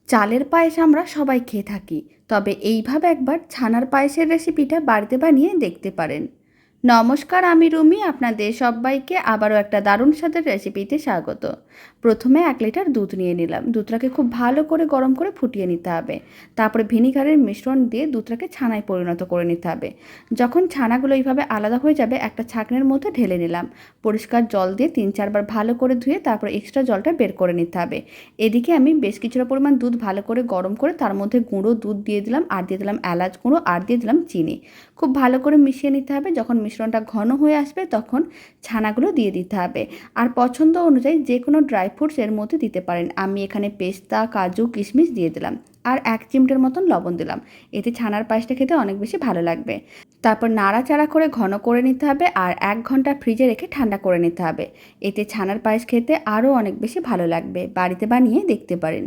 চালের পায়েস আমরা সবাই খেয়ে থাকি, তবে এইভাবে একবার ছানার পায়েসের রেসিপিটা বাড়িতে বানিয়ে দেখতে পারেন। নমস্কার, আমি রুমি, আপনাদের সবাইকে আবারও একটা দারুণ স্বাদের রেসিপিতে স্বাগত। প্রথমে 1 লিটার দুধ নিয়ে নিলাম। দুধটাকে খুব ভালো করে গরম করে ফুটিয়ে নিতে হবে। তারপরে ভিনিগারের মিশ্রণ দিয়ে দুধটাকে ছানায় পরিণত করে নিতে হবে। যখন ছানাগুলো এইভাবে আলাদা হয়ে যাবে, একটা ছাঁকনির মধ্যে ঢেলে নিলাম। পরিষ্কার জল দিয়ে 3-4 বার ভালো করে ধুয়ে তারপর এক্সট্রা জলটা বের করে নিতে হবে। এদিকে আমি বেশ কিছুটা পরিমাণ দুধ ভালো করে গরম করে তার মধ্যে গুঁড়ো দুধ দিয়ে দিলাম, আর দিয়ে দিলাম এলাচ গুঁড়ো, আর দিয়ে দিলাম চিনি। খুব ভালো করে মিশিয়ে নিতে হবে। যখন মিশ্রণটা ঘন হয়ে আসবে তখন ছানাগুলো দিয়ে দিতে হবে। আর পছন্দ অনুযায়ী যে কোনো ড্রাই ফ্রুটস এর মধ্যে দিতে পারেন। আমি এখানে পেস্তা, কাজু, কিশমিশ দিয়ে দিলাম, আর 1 চিমটের মতন লবণ দিলাম। এতে ছানার পায়েসটা খেতে অনেক বেশি ভালো লাগবে। তারপর নাড়াচাড়া করে ঘন করে নিতে হবে, আর 1 ঘন্টা ফ্রিজে রেখে ঠান্ডা করে নিতে হবে। এতে ছানার পায়েস খেতে আরও অনেক বেশি ভালো লাগবে। বাড়িতে বানিয়ে দেখতে পারেন।